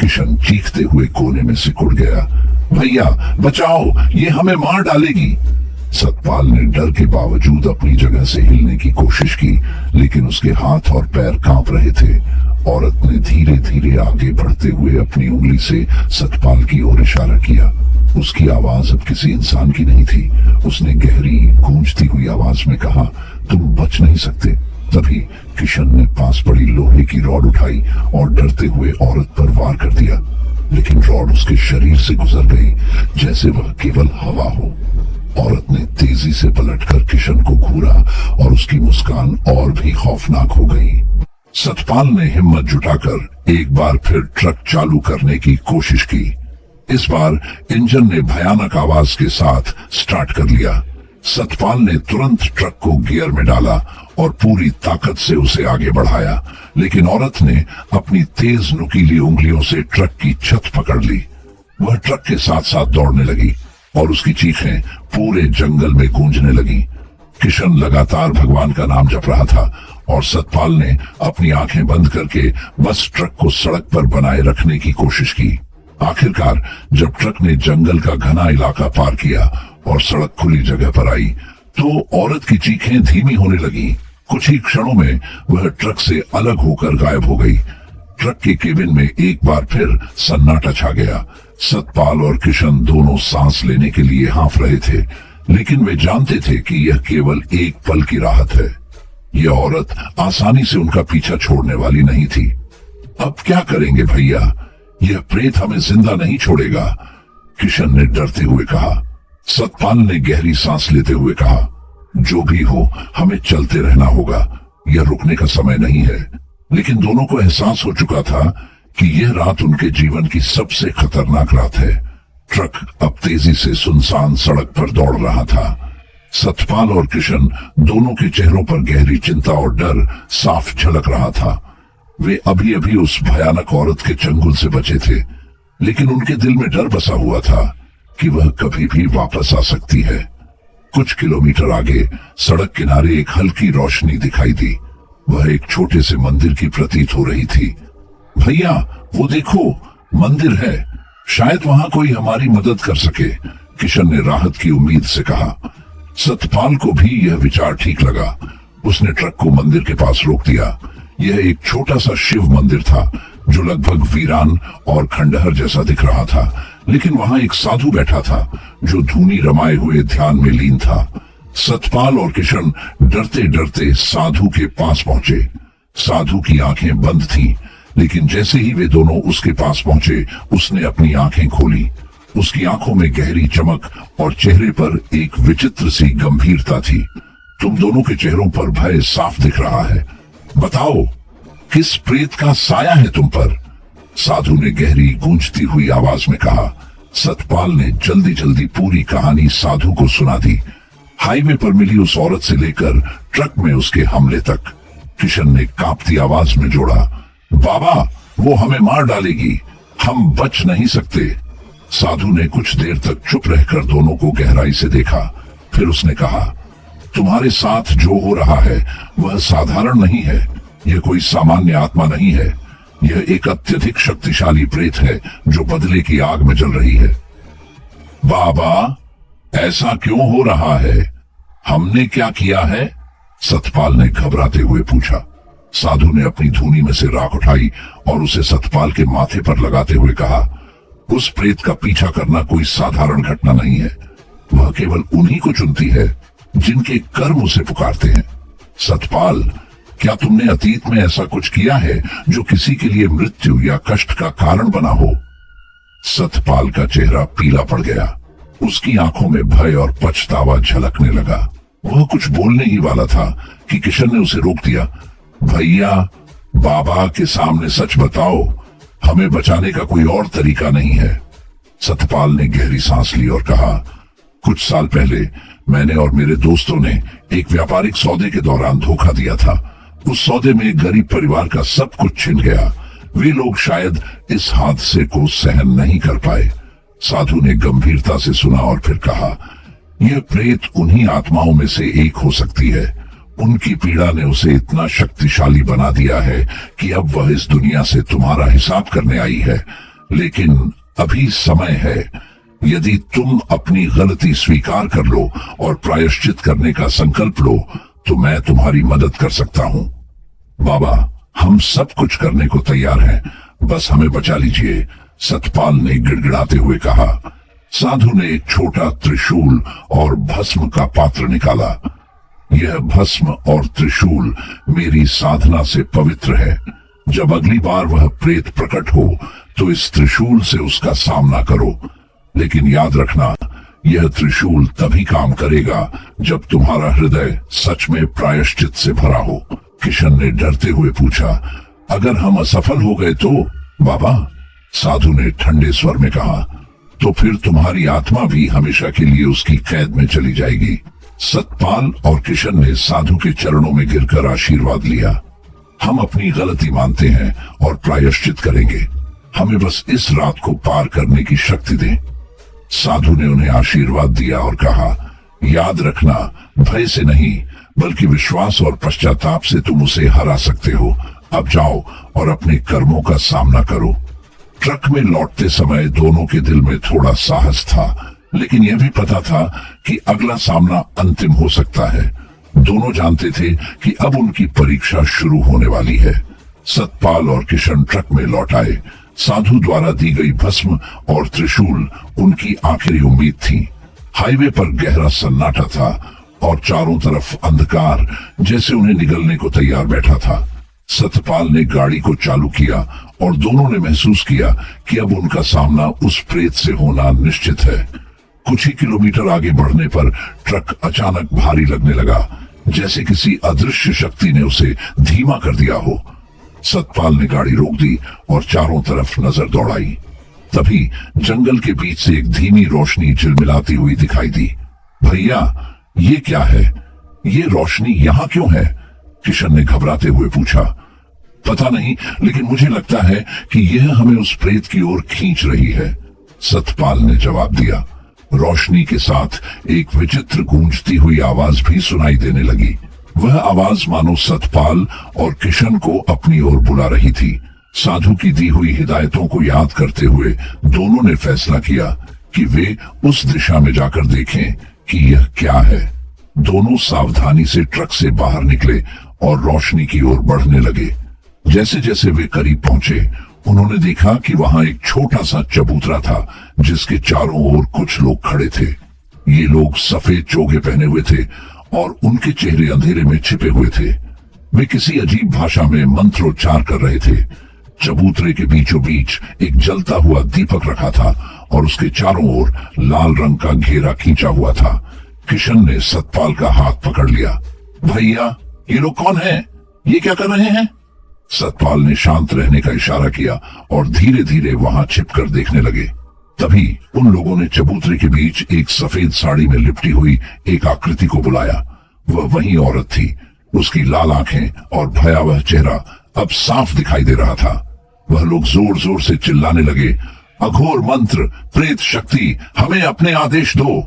किशन चीखते हुए कोने में सिकुड़ गया। भैया, बचाओ, ये हमें मार डालेगी। सतपाल ने डर के बावजूद अपनी जगह से हिलने की कोशिश की, लेकिन उसके हाथ और पैर कांप रहे थे। औरत ने धीरे धीरे आगे बढ़ते हुए अपनी उंगली से सतपाल की ओर इशारा किया। उसकी आवाज अब किसी इंसान की नहीं थी। उसने गहरी गूंजती हुई आवाज में कहा, तुम बच नहीं सकते। तभी किशन ने पास पड़ी लोहे की रॉड उठाई और डरते हुए औरत पर वार कर दिया, लेकिन रॉड उसके शरीर से गुजर गई जैसे वह केवल हवा हो। औरत ने तेजी से पलटकर किशन को घूरा और उसकी मुस्कान और भी खौफनाक हो गई। सतपाल ने हिम्मत जुटाकर एक बार फिर ट्रक चालू करने की कोशिश की। इस बार इंजन ने भयानक आवाज के साथ स्टार्ट कर लिया। सतपाल ने तुरंत ट्रक को गियर में डाला और पूरी ताकत से उसे आगे बढ़ाया, लेकिन औरत ने अपनी तेज नुकीली उंगलियों से ट्रक की छत पकड़ ली। वह ट्रक के साथ साथ दौड़ने लगी और उसकी चीखें पूरे जंगल में गूंजने लगी। किशन लगातार भगवान का नाम जप रहा था और सतपाल ने अपनी आंखें बंद करके बस ट्रक को सड़क पर बनाए रखने की कोशिश की। आखिरकार जब ट्रक ने जंगल का घना इलाका पार किया और सड़क खुली जगह पर आई, तो औरत की चीखें धीमी होने लगी। कुछ ही क्षणों में वह ट्रक से अलग होकर गायब हो गई। ट्रक के केबिन में एक बार फिर सन्नाटा छा गया। सतपाल और किशन दोनों सांस लेने के लिए हाँफ रहे थे, लेकिन वे जानते थे कि यह केवल एक पल की राहत है। यह औरत आसानी से उनका पीछा छोड़ने वाली नहीं थी। अब क्या करेंगे भैया? यह प्रेत हमें जिंदा नहीं छोड़ेगा, किशन ने डरते हुए कहा। सतपाल ने गहरी सांस लेते हुए कहा, जो भी हो हमें चलते रहना होगा, यह रुकने का समय नहीं है। लेकिन दोनों को एहसास हो चुका था कि यह रात उनके जीवन की सबसे खतरनाक रात है। ट्रक अब तेजी से सुनसान सड़क पर दौड़ रहा था। सतपाल और किशन दोनों के चेहरों पर गहरी चिंता और डर साफ झलक रहा था। वे अभी अभी उस भयानक औरत के चंगुल से बचे थे, लेकिन उनके दिल में डर बसा हुआ था कि वह कभी भी वापस आ सकती है। कुछ किलोमीटर आगे सड़क किनारे एक हल्की रोशनी दिखाई दी। वह एक छोटे से मंदिर की प्रतीत हो रही थी। भैया, वो देखो, मंदिर है, शायद वहां कोई हमारी मदद कर सके, किशन ने राहत की उम्मीद से कहा। सतपाल को भी यह विचार ठीक लगा। उसने ट्रक को मंदिर के पास रोक दिया। यह एक छोटा सा शिव मंदिर था जो लगभग वीरान और खंडहर जैसा दिख रहा था, लेकिन वहां एक साधु बैठा था जो धूनी रमाए हुए ध्यान में लीन था। सतपाल और किशन डरते डरते साधु के पास पहुंचे। साधु की आंखें बंद थीं, लेकिन जैसे ही वे दोनों उसके पास पहुंचे, उसने अपनी आंखें खोली। उसकी आंखों में गहरी चमक और चेहरे पर एक विचित्र सी गंभीरता थी। तुम दोनों के चेहरों पर भय साफ दिख रहा है। बताओ, किस प्रेत का साया है तुम पर? साधु ने गहरी गूंजती हुई आवाज में कहा। सतपाल ने जल्दी जल्दी पूरी कहानी साधु को सुना दी, हाईवे पर मिली उस औरत से लेकर ट्रक में उसके हमले तक। किशन ने कांपती आवाज में जोड़ा, बाबा, वो हमें मार डालेगी, हम बच नहीं सकते। साधु ने कुछ देर तक चुप रहकर दोनों को गहराई से देखा। फिर उसने कहा, तुम्हारे साथ जो हो रहा है वह साधारण नहीं है। यह कोई सामान्य आत्मा नहीं है। यह एक अत्यधिक शक्तिशाली प्रेत है जो बदले की आग में जल रही है। बाबा, ऐसा क्यों हो रहा है? हमने क्या किया है? सतपाल ने घबराते हुए पूछा। साधु ने अपनी धूनी में से राख उठाई और उसे सतपाल के माथे पर लगाते हुए कहा, उस प्रेत का पीछा करना कोई साधारण घटना नहीं है। वह केवल उन्हीं को चुनती है जिनके कर्म उसे पुकारते हैं। सतपाल, क्या तुमने अतीत में ऐसा कुछ किया है जो किसी के लिए मृत्यु या कष्ट का कारण बना हो? सतपाल का चेहरा पीला पड़ गया। उसकी आंखों में भय और पछतावा झलकने लगा। वह कुछ बोलने ही वाला था कि किशन ने उसे रोक दिया। भैया, बाबा के सामने सच बताओ, हमें बचाने का कोई और तरीका नहीं है। सतपाल ने गहरी सांस ली और कहा, कुछ साल पहले मैंने और मेरे दोस्तों ने एक व्यापारिक सौदे के दौरान धोखा दिया था। उस सौदे में एक गरीब परिवार का सब कुछ छिन गया। वे लोग शायद इस हादसे को सहन नहीं कर पाए। साधु ने गंभीरता से सुना और फिर कहा, यह प्रेत उन्हीं आत्माओं में से एक हो सकती है। उनकी पीड़ा ने उसे इतना शक्तिशाली बना दिया है कि अब वह इस दुनिया से तुम्हारा हिसाब करने आई है। लेकिन अभी समय है। यदि तुम अपनी गलती स्वीकार कर लो और प्रायश्चित करने का संकल्प लो, तो मैं तुम्हारी मदद कर सकता हूँ। बाबा, हम सब कुछ करने को तैयार हैं, बस हमें बचा लीजिए, सतपाल ने गिड़गिड़ाते हुए कहा। साधु ने एक छोटा त्रिशूल और भस्म का पात्र निकाला। यह भस्म और त्रिशूल मेरी साधना से पवित्र है। जब अगली बार वह प्रेत प्रकट हो तो इस त्रिशूल से उसका सामना करो। लेकिन याद रखना, यह त्रिशूल तभी काम करेगा जब तुम्हारा हृदय सच में प्रायश्चित से भरा हो। किशन ने डरते हुए पूछा, अगर हम असफल हो गए तो? बाबा, साधु ने ठंडे स्वर में कहा, तो फिर तुम्हारी आत्मा भी हमेशा के लिए उसकी कैद में चली जाएगी। सतपाल और किशन ने साधु के चरणों में गिरकर आशीर्वाद लिया। हम अपनी गलती मानते हैं और प्रायश्चित करेंगे। हमें बस इस रात को पार करने की शक्ति दें। साधु ने उन्हें आशीर्वाद दिया और कहा, याद रखना, भय से नहीं बल्कि विश्वास और पश्चाताप से तुम उसे हरा सकते हो। अब जाओ और अपने कर्मों का सामना करो। ट्रक में लौटते समय दोनों के दिल में थोड़ा साहस था, लेकिन यह भी पता था कि अगला सामना अंतिम हो सकता है। दोनों जानते थे कि अब उनकी परीक्षा शुरू होने वाली है। सतपाल और किशन ट्रक में लौट आए। साधु द्वारा दी गई भस्म और त्रिशूल उनकी आखिरी उम्मीद थी। हाईवे पर गहरा सन्नाटा था और चारों तरफ अंधकार जैसे उन्हें निगलने को तैयार बैठा था। सतपाल ने गाड़ी को चालू किया और दोनों ने महसूस किया कि अब उनका सामना उस प्रेत से होना निश्चित है। कुछ ही किलोमीटर आगे बढ़ने पर ट्रक अचानक भारी लगने लगा, जैसे किसी अदृश्य शक्ति ने उसे धीमा कर दिया हो। सतपाल ने गाड़ी रोक दी और चारों तरफ नजर दौड़ाई। तभी जंगल के बीच से एक धीमी रोशनी झिलमिलाती हुई दिखाई दी। भैया, ये क्या है? ये रोशनी यहाँ क्यों है? किशन ने घबराते हुए पूछा। पता नहीं, लेकिन मुझे लगता है कि यह हमें उस प्रेत की ओर खींच रही है, सतपाल ने जवाब दिया। रोशनी के साथ एक विचित्र गूंजती हुई आवाज भी सुनाई देने लगी। वह आवाज मानो सतपाल और किशन को अपनी ओर बुला रही थी। साधु की दी हुई हिदायतों को याद करते हुए दोनों ने फैसला किया कि वे उस दिशा में जाकर देखें कि यह क्या है। दोनों सावधानी से ट्रक से बाहर निकले और रोशनी की ओर बढ़ने लगे। जैसे जैसे वे करीब पहुंचे, उन्होंने देखा कि वहां एक छोटा सा चबूतरा था, जिसके चारों ओर कुछ लोग खड़े थे। ये लोग सफेद चोगे पहने हुए थे और उनके चेहरे अंधेरे में छिपे हुए थे। वे किसी अजीब भाषा में मंत्रोच्चार कर रहे थे। चबूतरे के बीचों बीच एक जलता हुआ दीपक रखा था और उसके चारों ओर लाल रंग का घेरा खींचा हुआ था। किशन ने सतपाल का हाथ पकड़ लिया। भैया, ये लोग कौन हैं? ये क्या कर रहे हैं? सतपाल ने शांत रहने का इशारा किया और धीरे धीरे वहां छिपकर देखने लगे। तभी उन लोगों ने चबूतरे के बीच एक सफेद साड़ी में लिपटी हुई एक आकृति को बुलाया। वह वही औरत थी। उसकी लाल आंखें और भयावह चेहरा अब साफ दिखाई दे रहा था। वह लोग जोर जोर से चिल्लाने लगे, अघोर मंत्र, प्रेत शक्ति, हमें अपने आदेश दो।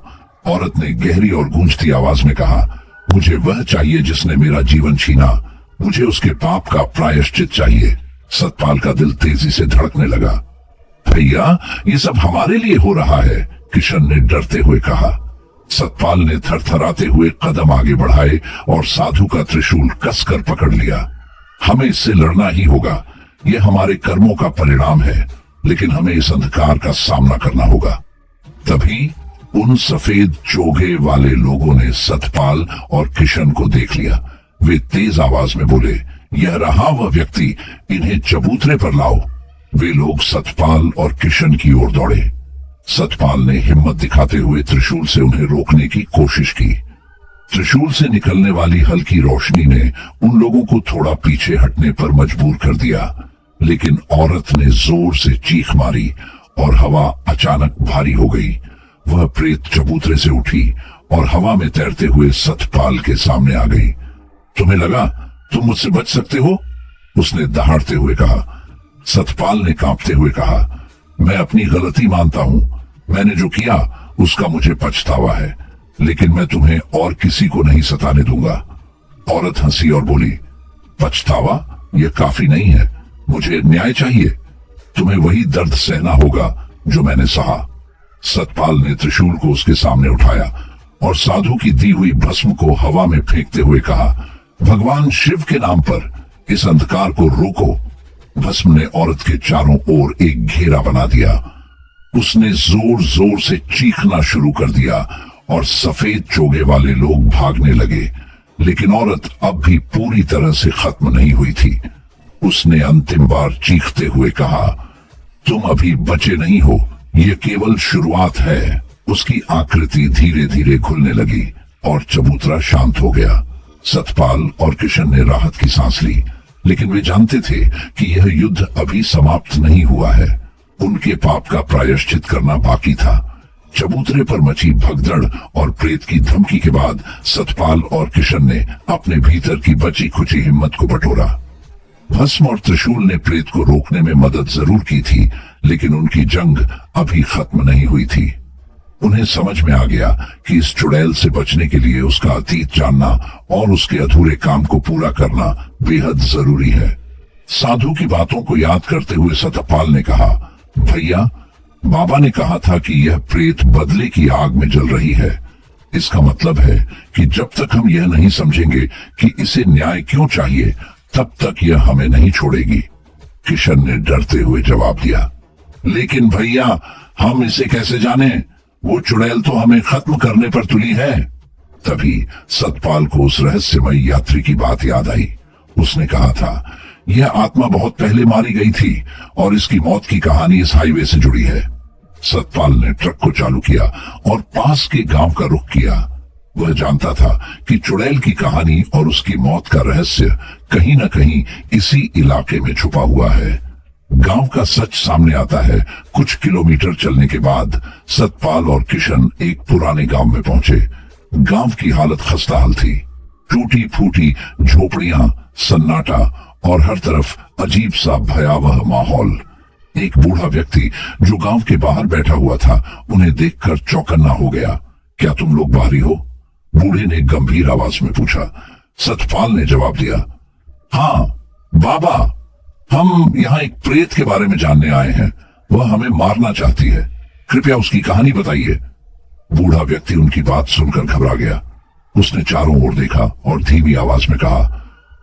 औरत ने गहरी और गूंजती आवाज में कहा, मुझे वह चाहिए जिसने मेरा जीवन छीना। मुझे उसके पाप का प्रायश्चित चाहिए। सतपाल का दिल तेजी से धड़कने लगा। भैया, ये सब हमारे लिए हो रहा है, किशन ने डरते हुए कहा। सतपाल ने थरथराते हुए कदम आगे बढ़ाए और साधु का त्रिशूल कसकर पकड़ लिया। हमें इससे लड़ना ही होगा। यह हमारे कर्मों का परिणाम है, लेकिन हमें इस अंधकार का सामना करना होगा। तभी उन सफेद चोगे वाले लोगों ने सतपाल और किशन को देख लिया। वे तेज आवाज में बोले, यह रहा वह व्यक्ति, इन्हें चबूतरे पर लाओ। वे लोग सतपाल और किशन की ओर दौड़े। सतपाल ने हिम्मत दिखाते हुए त्रिशूल से उन्हें रोकने की कोशिश की। त्रिशूल से निकलने वाली हल्की रोशनी ने उन लोगों को थोड़ा पीछे हटने पर मजबूर कर दिया, लेकिन औरत ने जोर से चीख मारी और हवा अचानक भारी हो गई। वह प्रेत चबूतरे से उठी और हवा में तैरते हुए सतपाल के सामने आ गई। तुम्हें लगा तुम मुझसे बच सकते हो? उसने दहाड़ते हुए कहा। सतपाल ने कांपते हुए कहा, मैं अपनी गलती मानता हूं। मैंने जो किया उसका मुझे पछतावा है, लेकिन मैं तुम्हें और किसी को नहीं सताने दूंगा। औरत हंसी और बोली, पछतावा? यह काफी नहीं है। मुझे न्याय चाहिए। तुम्हें वही दर्द सहना होगा जो मैंने सहा। सतपाल ने त्रिशूल को उसके सामने उठाया और साधु की दी हुई भस्म को हवा में फेंकते हुए कहा, भगवान शिव के नाम पर इस अंधकार को रोको। भस्म ने औरत के चारों ओर एक घेरा बना दिया। उसने जोर जोर से चीखना शुरू कर दिया और सफेद चोगे वाले लोग भागने लगे, लेकिन औरत अब भी पूरी तरह से खत्म नहीं हुई थी। उसने अंतिम बार चीखते हुए कहा, तुम अभी बचे नहीं हो, यह केवल शुरुआत है। उसकी आकृति धीरे धीरे खुलने लगी और चबूतरा शांत हो गया। सतपाल और किशन ने राहत की सांस ली, लेकिन वे जानते थे कि यह युद्ध अभी समाप्त नहीं हुआ है। उनके पाप का प्रायश्चित करना बाकी था। चबूतरे पर मची भगदड़ और प्रेत की धमकी के बाद सतपाल और किशन ने अपने भीतर की बची खुची हिम्मत को बटोरा। भस्म और त्रिशूल ने प्रेत को रोकने में मदद जरूर की थी, लेकिन उनकी जंग अभी खत्म नहीं हुई थी। उन्हें समझ में आ गया कि इस चुड़ैल से बचने के लिए उसका अतीत जानना और उसके अधूरे काम को पूरा करना बेहद जरूरी है। साधु की बातों को याद करते हुए सतपाल ने कहा, भैया, बाबा ने कहा था कि यह प्रेत बदले की आग में जल रही है। इसका मतलब है कि जब तक हम यह नहीं समझेंगे कि इसे न्याय क्यों चाहिए, तब तक यह हमें नहीं छोड़ेगी। किशन ने डरते हुए जवाब दिया, लेकिन भैया, हम इसे कैसे जाने? वो चुड़ैल तो हमें खत्म करने पर तुली है। तभी सतपाल को उस रहस्यमय यात्री की बात याद आई। उसने कहा था, यह आत्मा बहुत पहले मारी गई थी और इसकी मौत की कहानी इस हाईवे से जुड़ी है। सतपाल ने ट्रक को चालू किया और पास के गांव का रुख किया। वह जानता था कि चुड़ैल की कहानी और उसकी मौत का रहस्य कहीं न कहीं इसी इलाके में छुपा हुआ है। गांव का सच सामने आता है। कुछ किलोमीटर चलने के बाद सतपाल और किशन एक पुराने गांव में पहुंचे। गांव की हालत खस्ताहाल थी। टूटी फूटी झोपड़ियां, सन्नाटा और हर तरफ अजीब सा भयावह माहौल। एक बूढ़ा व्यक्ति जो गांव के बाहर बैठा हुआ था उन्हें देखकर चौकन्ना हो गया। क्या तुम लोग बाहरी हो? बूढ़े ने गंभीर आवाज में पूछा। सतपाल ने जवाब दिया, हाँ बाबा, हम यहाँ एक प्रेत के बारे में जानने आए हैं। वह हमें मारना चाहती है, कृपया उसकी कहानी बताइए। बूढ़ा व्यक्ति उनकी बात सुनकर घबरा गया। उसने चारों ओर देखा और धीमी आवाज में कहा,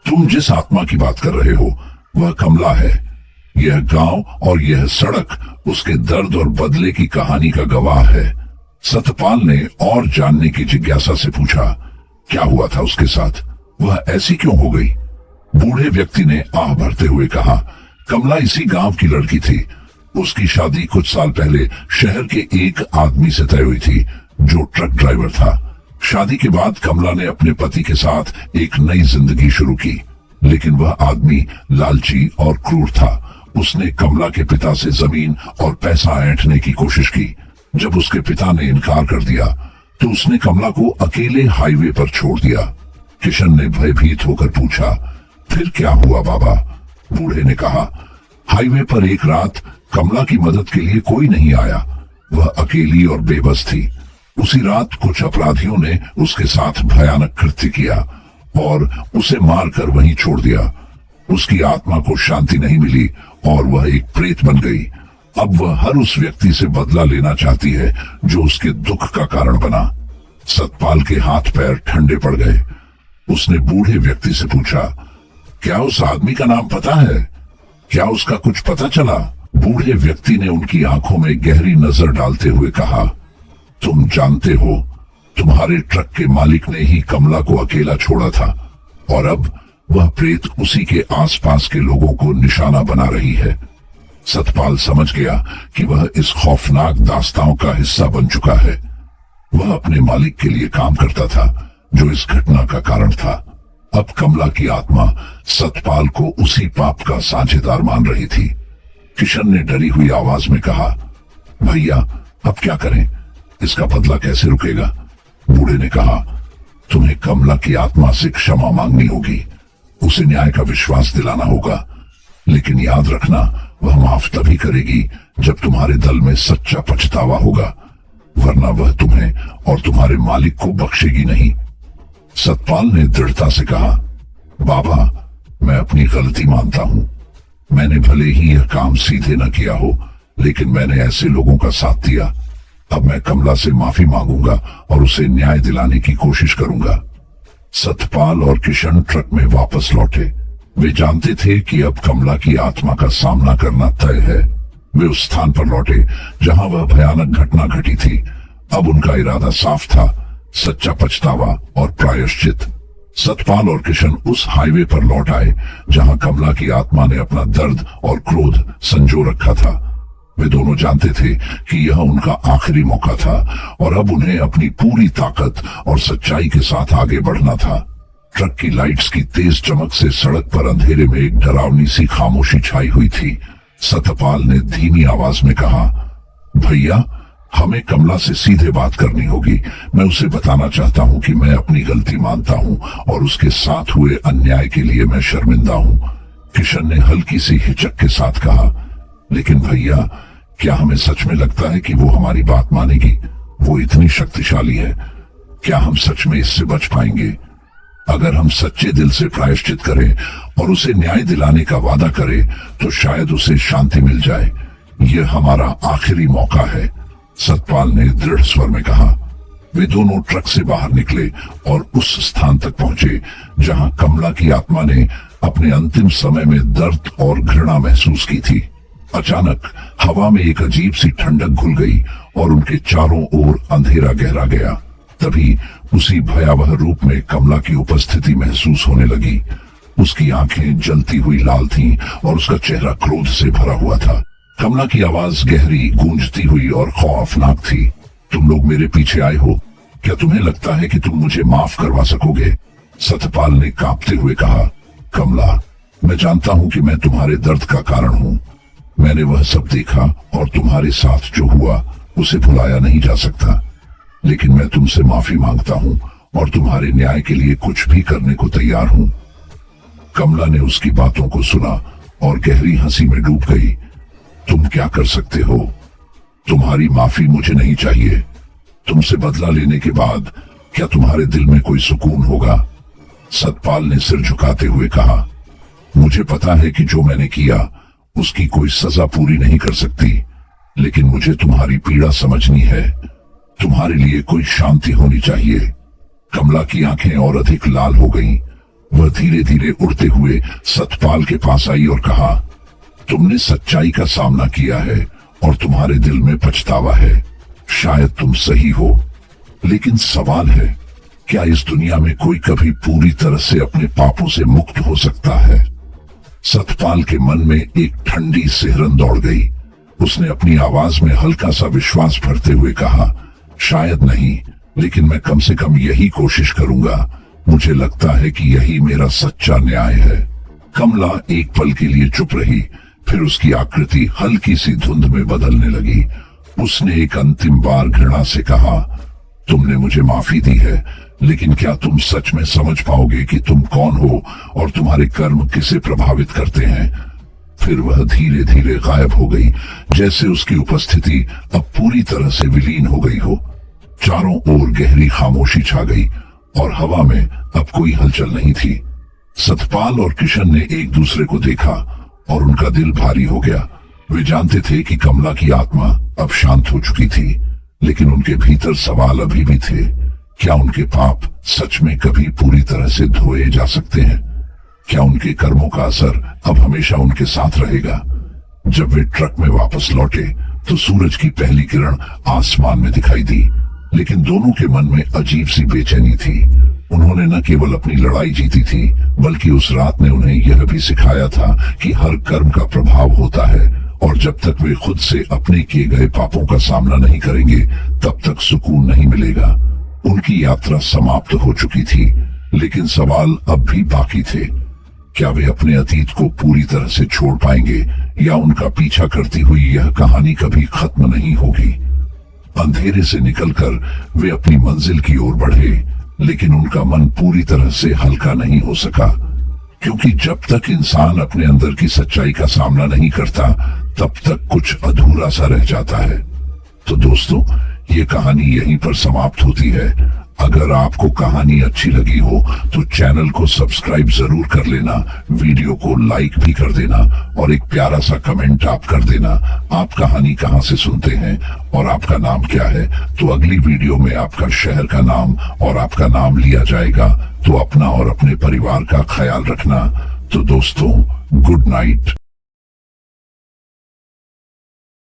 तुम जिस आत्मा की बात कर रहे हो वह कमला है। यह गांव और यह सड़क उसके दर्द और बदले की कहानी का गवाह है। सतपाल ने और जानने की जिज्ञासा से पूछा, क्या हुआ था उसके साथ? वह ऐसी क्यों हो गई? बूढ़े व्यक्ति ने आह भरते हुए कहा, कमला इसी गांव की लड़की थी। उसकी शादी कुछ साल पहले शहर के एक आदमी से तय हुई थी जो ट्रक ड्राइवर था। शादी के बाद कमला ने अपने पति के साथ एक नई जिंदगी शुरू की, लेकिन वह आदमी लालची और क्रूर था। उसने कमला के पिता से जमीन और पैसा ऐंठने की कोशिश की। जब उसके पिता ने इनकार कर दिया तो उसने कमला को अकेले हाईवे पर छोड़ दिया। किशन ने भयभीत होकर पूछा, फिर क्या हुआ बाबा? बूढ़े ने कहा, हाईवे पर एक रात कमला की मदद के लिए कोई नहीं आया। वह अकेली और बेबस थी। उसी रात कुछ अपराधियों ने उसके साथ भयानक कृत्य किया और उसे मारकर वहीं छोड़ दिया। उसकी आत्मा को शांति नहीं मिली और वह एक प्रेत बन गई। अब वह हर उस व्यक्ति से बदला लेना चाहती है जो उसके दुख का कारण बना। सतपाल के हाथ पैर ठंडे पड़ गए। उसने बूढ़े व्यक्ति से पूछा, क्या उस आदमी का नाम पता है? क्या उसका कुछ पता चला? बूढ़े व्यक्ति ने उनकी आंखों में गहरी नजर डालते हुए कहा, तुम जानते हो, तुम्हारे ट्रक के मालिक ने ही कमला को अकेला छोड़ा था और अब वह प्रेत उसी के आसपास के लोगों को निशाना बना रही है। सतपाल समझ गया कि वह इस खौफनाक दास्तां का हिस्सा बन चुका है। वह अपने मालिक के लिए काम करता था जो इस घटना का कारण था। अब कमला की आत्मा सतपाल को उसी पाप का साझेदार मान रही थी। किशन ने डरी हुई आवाज में कहा, भैया अब क्या करें? इसका बदला कैसे रुकेगा? बूढ़े ने कहा, तुम्हें कमला की आत्मा से क्षमा मांगनी होगी, उसे न्याय का विश्वास दिलाना होगा, लेकिन याद रखना वह माफ तभी करेगी जब तुम्हारे दल में सच्चा पछतावा होगा, वरना वह तुम्हें और तुम्हारे मालिक को बख्शेगी नहीं। सतपाल ने दृढ़ता से कहा, बाबा मैं अपनी गलती मानता हूं। मैंने भले ही यह काम सीधे न किया हो, लेकिन मैंने ऐसे लोगों का साथ दिया। अब मैं कमला से माफी मांगूंगा और उसे न्याय दिलाने की कोशिश करूंगा। सतपाल और किशन ट्रक में वापस लौटे। वे जानते थे कि अब कमला की आत्मा का सामना करना तय है। वे उस स्थान पर लौटे जहां वह भयानक घटना घटी थी। अब उनका इरादा साफ था, सच्चा पछतावा और प्रायश्चित। सतपाल और किशन उस हाईवे पर लौट आए जहां कमला की आत्मा ने अपना दर्द और क्रोध संजो रखा था। वे दोनों जानते थे कि यह उनका आखिरी मौका था और अब उन्हें अपनी पूरी ताकत और सच्चाई के साथ आगे बढ़ना था। ट्रक की लाइट्स की तेज चमक से सड़क पर अंधेरे में एक डरावनी सी खामोशी छाई हुई थी। सतपाल ने धीमी आवाज में कहा, भैया हमें कमला से सीधे बात करनी होगी। मैं उसे बताना चाहता हूं कि मैं अपनी गलती मानता हूं और उसके साथ हुए अन्याय के लिए मैं शर्मिंदा हूं। किशन ने हल्की सी हिचक के साथ कहा, लेकिन भैया क्या हमें सच में लगता है कि वो हमारी बात मानेगी? वो इतनी शक्तिशाली है, क्या हम सच में इससे बच पाएंगे? अगर हम सच्चे दिल से प्रायश्चित करें और उसे न्याय दिलाने का वादा करें तो शायद उसे शांति मिल जाए। यह हमारा आखिरी मौका है, सतपाल ने दृढ़ स्वर में कहा। वे दोनों ट्रक से बाहर निकले और उस स्थान तक पहुंचे जहां कमला की आत्मा ने अपने अंतिम समय में दर्द और घृणा महसूस की थी। अचानक हवा में एक अजीब सी ठंडक घुल गई और उनके चारों ओर अंधेरा गहरा गया। तभी उसी भयावह रूप में कमला की उपस्थिति महसूस होने लगी। उसकी आंखें जलती हुई लाल थीं और उसका चेहरा क्रोध से भरा हुआ था। कमला की आवाज गहरी, गूंजती हुई और खौफनाक थी। तुम लोग मेरे पीछे आए हो, क्या तुम्हें लगता है कि तुम मुझे माफ करवा सकोगे? सतपाल ने कांपते हुए कहा। कमला, मैं जानता हूं कि मैं तुम्हारे दर्द का कारण हूं। मैंने वह सब देखा और तुम्हारे साथ जो हुआ उसे भुलाया नहीं जा सकता, लेकिन मैं तुमसे माफी मांगता हूं और तुम्हारे न्याय के लिए कुछ भी करने को तैयार हूं। कमला ने उसकी बातों को सुना और गहरी हंसी में डूब गई। तुम क्या कर सकते हो? तुम्हारी माफी मुझे नहीं चाहिए। तुमसे बदला लेने के बाद क्या तुम्हारे दिल में कोई सुकून होगा? सतपाल ने सिर झुकाते हुए कहा। मुझे पता है कि जो मैंने किया उसकी कोई सजा पूरी नहीं कर सकती, लेकिन मुझे तुम्हारी पीड़ा समझनी है। तुम्हारे लिए कोई शांति होनी चाहिए। कमला की आंखें और अधिक लाल हो गईं। वह धीरे धीरे उड़ते हुए सतपाल के पास आई और कहा, तुमने सच्चाई का सामना किया है और तुम्हारे दिल में पछतावा है। शायद तुम सही हो, लेकिन सवाल है, क्या इस दुनिया में कोई कभी पूरी तरह से अपने पापों से मुक्त हो सकता है? सतपाल के मन में एक ठंडी सिहरन दौड़ गई। उसने अपनी आवाज में हल्का सा विश्वास भरते हुए कहा, शायद नहीं, लेकिन मैं कम से कम यही कोशिश करूंगा। मुझे लगता है कि यही मेरा सच्चा न्याय है। कमला एक पल के लिए चुप रही, फिर उसकी आकृति हल्की सी धुंध में बदलने लगी। उसने एक अंतिम बार घृणा से कहा, तुमने मुझे माफी दी है, लेकिन क्या तुम सच में समझ पाओगे कि तुम कौन हो और तुम्हारे कर्म किसे प्रभावित करते हैं? फिर वह धीरे धीरे गायब हो गई, जैसे उसकी उपस्थिति अब पूरी तरह से विलीन हो गई हो। चारों ओर गहरी खामोशी छा गई और हवा में अब कोई हलचल नहीं थी। सतपाल और किशन ने एक दूसरे को देखा और उनका दिल भारी हो गया। वे जानते थे कि कमला की आत्मा अब शांत हो चुकी थी, लेकिन उनके भीतर सवाल अभी भी थे। क्या उनके पाप सच में कभी पूरी तरह से धोए जा सकते हैं? क्या उनके कर्मों का असर अब हमेशा उनके साथ रहेगा? जब वे ट्रक में वापस लौटे तो सूरज की पहली किरण आसमान में दिखाई दी, लेकिन दोनों के मन में अजीब सी बेचैनी थी। उन्होंने न केवल अपनी लड़ाई जीती थी, बल्कि उस रात ने उन्हें यह भी सिखाया था कि हर कर्म का प्रभाव होता है और जब तक वे खुद से अपने किए गए पापों का सामना नहीं करेंगे, तब तक सुकून नहीं मिलेगा। उनकी यात्रा समाप्त हो चुकी थी, लेकिन सवाल अब भी बाकी थे। क्या वे अपने अतीत को पूरी तरह से छोड़ पाएंगे या उनका पीछा करती हुई यह कहानी कभी खत्म नहीं होगी? अंधेरे से निकलकर वे अपनी मंजिल की ओर बढ़े, लेकिन उनका मन पूरी तरह से हल्का नहीं हो सका, क्योंकि जब तक इंसान अपने अंदर की सच्चाई का सामना नहीं करता, तब तक कुछ अधूरा सा रह जाता है। तो दोस्तों, ये कहानी यहीं पर समाप्त होती है। अगर आपको कहानी अच्छी लगी हो तो चैनल को सब्सक्राइब जरूर कर लेना, वीडियो को लाइक भी कर देना और एक प्यारा सा कमेंट आप कर देना। आप कहानी कहां से सुनते हैं और आपका नाम क्या है, तो अगली वीडियो में आपका शहर का नाम और आपका नाम लिया जाएगा। तो अपना और अपने परिवार का ख्याल रखना। तो दोस्तों, गुड नाइट।